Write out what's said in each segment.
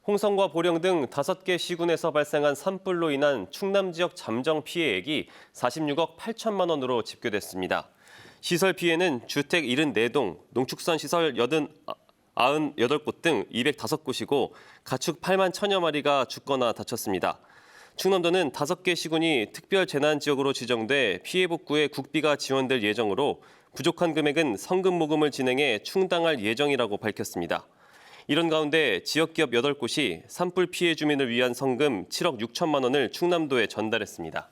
홍성과 보령 등 5개 시군에서 발생한 산불로 인한 충남 지역 잠정 피해액이 46억 8천만 원으로 집계됐습니다. 시설 피해는 주택 74동, 농축산 시설 98곳 등 205곳이고 가축 8만 1천여 마리가 죽거나 다쳤습니다. 충남도는 5개 시군이 특별재난지역으로 지정돼 피해 복구에 국비가 지원될 예정으로 부족한 금액은 성금 모금을 진행해 충당할 예정이라고 밝혔습니다. 이런 가운데 지역기업 8곳이 산불 피해 주민을 위한 성금 7억 6천만 원을 충남도에 전달했습니다.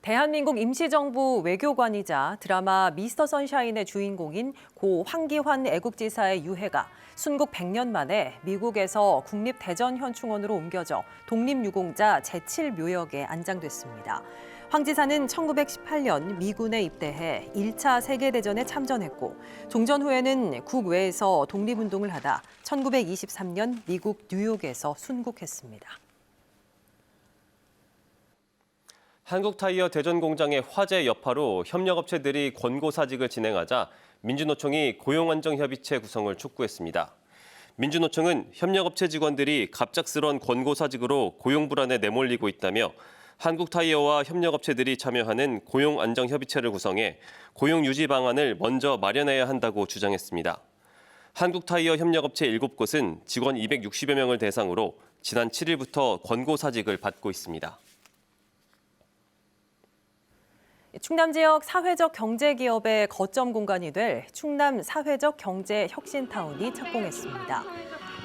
대한민국 임시정부 외교관이자 드라마 미스터 선샤인의 주인공인 고 황기환 애국지사의 유해가 순국 100년 만에 미국에서 국립대전현충원으로 옮겨져 독립유공자 제7묘역에 안장됐습니다. 황 지사는 1918년 미군에 입대해 1차 세계대전에 참전했고 종전 후에는 국외에서 독립운동을 하다 1923년 미국 뉴욕에서 순국했습니다. 한국타이어 대전 공장의 화재 여파로 협력업체들이 권고사직을 진행하자 민주노총이 고용안정협의체 구성을 촉구했습니다. 민주노총은 협력업체 직원들이 갑작스런 권고사직으로 고용 불안에 내몰리고 있다며 한국타이어와 협력업체들이 참여하는 고용안정협의체를 구성해 고용유지 방안을 먼저 마련해야 한다고 주장했습니다. 한국타이어 협력업체 7곳은 직원 260여 명을 대상으로 지난 7일부터 권고사직을 받고 있습니다. 충남 지역 사회적 경제기업의 거점 공간이 될 충남 사회적 경제혁신타운이 착공했습니다.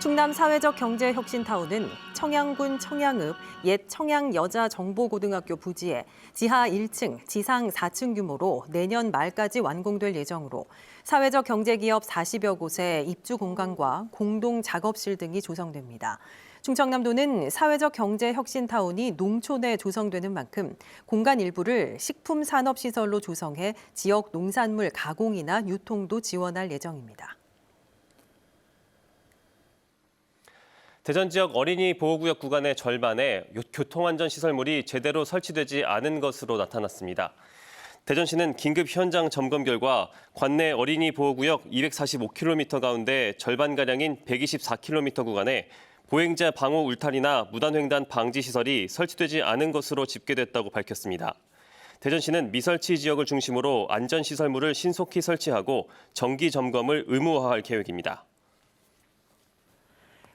충남 사회적 경제혁신타운은 청양군 청양읍 옛 청양여자정보고등학교 부지에 지하 1층, 지상 4층 규모로 내년 말까지 완공될 예정으로 사회적 경제기업 40여 곳의 입주 공간과 공동 작업실 등이 조성됩니다. 충청남도는 사회적 경제혁신타운이 농촌에 조성되는 만큼 공간 일부를 식품산업시설로 조성해 지역 농산물 가공이나 유통도 지원할 예정입니다. 대전 지역 어린이 보호구역 구간의 절반에 교통안전시설물이 제대로 설치되지 않은 것으로 나타났습니다. 대전시는 긴급 현장 점검 결과 관내 어린이 보호구역 245km 가운데 절반가량인 124km 구간에 보행자 방호 울타리나 무단횡단 방지 시설이 설치되지 않은 것으로 집계됐다고 밝혔습니다. 대전시는 미설치 지역을 중심으로 안전시설물을 신속히 설치하고 정기 점검을 의무화할 계획입니다.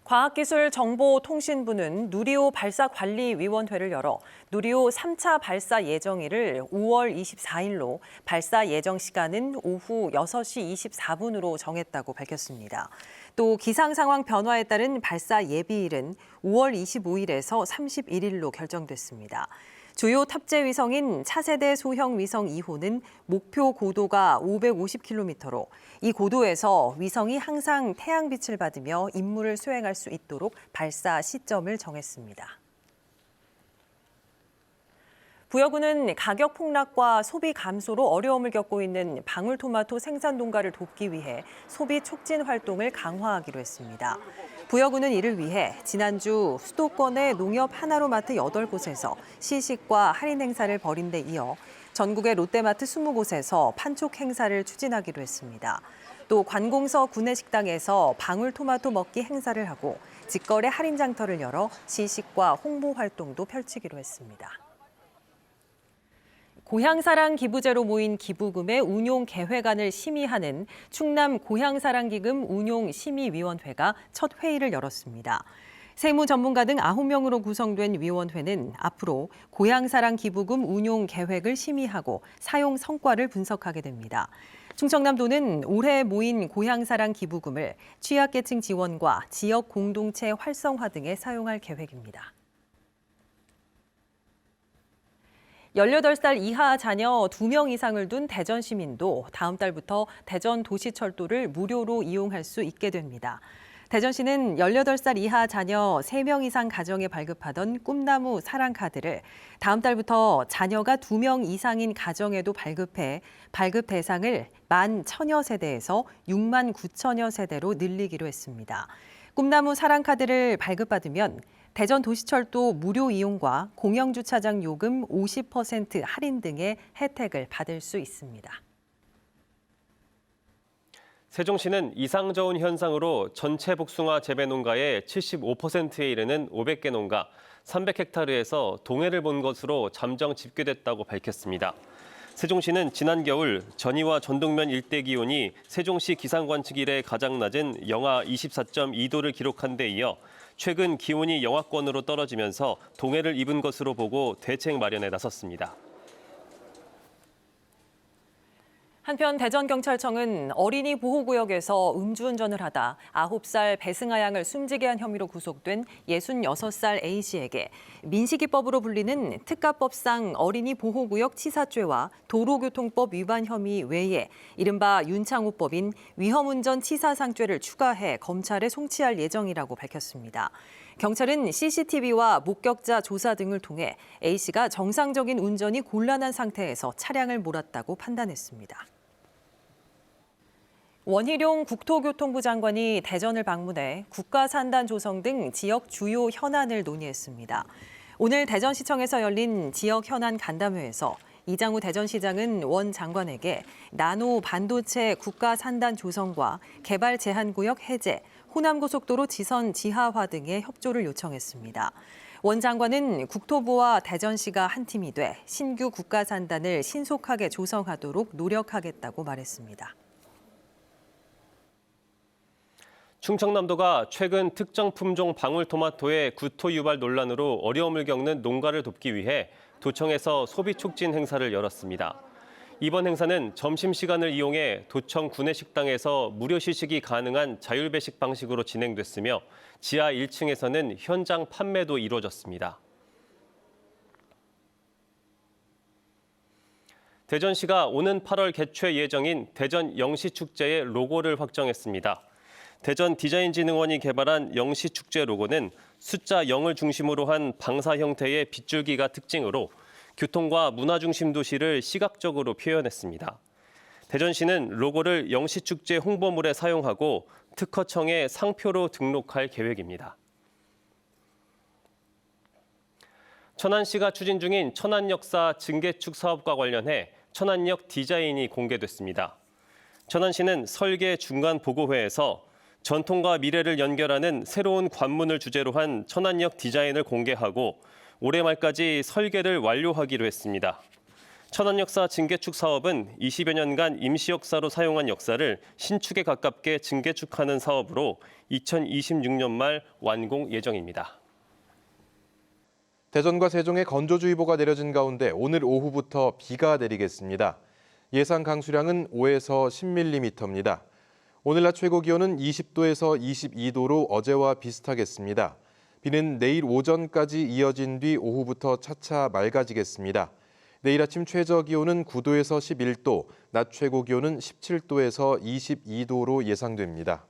과학기술정보통신부는 누리호 발사관리위원회를 열어 누리호 3차 발사 예정일을 5월 24일로 발사 예정 시간은 오후 6시 24분으로 정했다고 밝혔습니다. 또 기상 상황 변화에 따른 발사 예비일은 5월 25일에서 31일로 결정됐습니다. 주요 탑재 위성인 차세대 소형 위성 2호는 목표 고도가 550km로 이 고도에서 위성이 항상 태양빛을 받으며 임무를 수행할 수 있도록 발사 시점을 정했습니다. 부여구는 가격 폭락과 소비 감소로 어려움을 겪고 있는 방울토마토 생산 농가를 돕기 위해 소비 촉진 활동을 강화하기로 했습니다. 부여구는 이를 위해 지난주 수도권의 농협 하나로마트 8곳에서 시식과 할인 행사를 벌인 데 이어 전국의 롯데마트 20곳에서 판촉 행사를 추진하기로 했습니다. 또 관공서 구내식당에서 방울토마토 먹기 행사를 하고 직거래 할인 장터를 열어 시식과 홍보 활동도 펼치기로 했습니다. 고향사랑 기부제로 모인 기부금의 운용 계획안을 심의하는 충남 고향사랑기금 운용심의위원회가 첫 회의를 열었습니다. 세무 전문가 등 9명으로 구성된 위원회는 앞으로 고향사랑 기부금 운용 계획을 심의하고 사용 성과를 분석하게 됩니다. 충청남도는 올해 모인 고향사랑 기부금을 취약계층 지원과 지역 공동체 활성화 등에 사용할 계획입니다. 18살 이하 자녀 2명 이상을 둔 대전 시민도 다음 달부터 대전 도시철도를 무료로 이용할 수 있게 됩니다. 대전시는 18살 이하 자녀 3명 이상 가정에 발급하던 꿈나무 사랑카드를 다음 달부터 자녀가 2명 이상인 가정에도 발급해 발급 대상을 11,000여 세대에서 69,000여 세대로 늘리기로 했습니다. 꿈나무 사랑카드를 발급받으면 대전 도시철도 무료 이용과 공영주차장 요금 50% 할인 등의 혜택을 받을 수 있습니다. 세종시는 이상 저온 현상으로 전체 복숭아 재배 농가의 75%에 이르는 500개 농가 300헥타르에서 동해를 본 것으로 잠정 집계됐다고 밝혔습니다. 세종시는 지난 겨울 전이와 전동면 일대 기온이 세종시 기상관측 이래 가장 낮은 영하 24.2도를 기록한 데 이어 최근 기온이 영하권으로 떨어지면서 동해를 입은 것으로 보고 대책 마련에 나섰습니다. 한편 대전경찰청은 어린이 보호구역에서 음주운전을 하다 9살 배승아 양을 숨지게 한 혐의로 구속된 66살 A씨에게 민식이법으로 불리는 특가법상 어린이 보호구역 치사죄와 도로교통법 위반 혐의 외에 이른바 윤창호법인 위험운전 치사상죄를 추가해 검찰에 송치할 예정이라고 밝혔습니다. 경찰은 CCTV와 목격자 조사 등을 통해 A씨가 정상적인 운전이 곤란한 상태에서 차량을 몰았다고 판단했습니다. 원희룡 국토교통부 장관이 대전을 방문해 국가산단 조성 등 지역 주요 현안을 논의했습니다. 오늘 대전시청에서 열린 지역 현안 간담회에서 이장우 대전시장은 원 장관에게 나노 반도체 국가산단 조성과 개발 제한구역 해제, 호남고속도로 지선 지하화 등의 협조를 요청했습니다. 원 장관은 국토부와 대전시가 한 팀이 돼 신규 국가산단을 신속하게 조성하도록 노력하겠다고 말했습니다. 충청남도가 최근 특정 품종 방울토마토의 구토 유발 논란으로 어려움을 겪는 농가를 돕기 위해 도청에서 소비 촉진 행사를 열었습니다. 이번 행사는 점심시간을 이용해 도청 구내식당에서 무료 시식이 가능한 자율배식 방식으로 진행됐으며 지하 1층에서는 현장 판매도 이루어졌습니다. 대전시가 오는 8월 개최 예정인 대전 영시축제의 로고를 확정했습니다. 대전 디자인진흥원이 개발한 영시축제 로고는 숫자 0을 중심으로 한 방사 형태의 빗줄기가 특징으로 교통과 문화 중심 도시를 시각적으로 표현했습니다. 대전시는 로고를 영시축제 홍보물에 사용하고 특허청에 상표로 등록할 계획입니다. 천안시가 추진 중인 천안역사 증개축 사업과 관련해 천안역 디자인이 공개됐습니다. 천안시는 설계 중간 보고회에서 전통과 미래를 연결하는 새로운 관문을 주제로 한 천안역 디자인을 공개하고 올해 말까지 설계를 완료하기로 했습니다. 천안역사 증개축 사업은 20여 년간 임시역사로 사용한 역사를 신축에 가깝게 증개축하는 사업으로 2026년 말 완공 예정입니다. 대전과 세종에 건조주의보가 내려진 가운데 오늘 오후부터 비가 내리겠습니다. 예상 강수량은 5에서 10mm입니다. 오늘 낮 최고 기온은 20도에서 22도로 어제와 비슷하겠습니다. 비는 내일 오전까지 이어진 뒤 오후부터 차차 맑아지겠습니다. 내일 아침 최저 기온은 9도에서 11도, 낮 최고 기온은 17도에서 22도로 예상됩니다.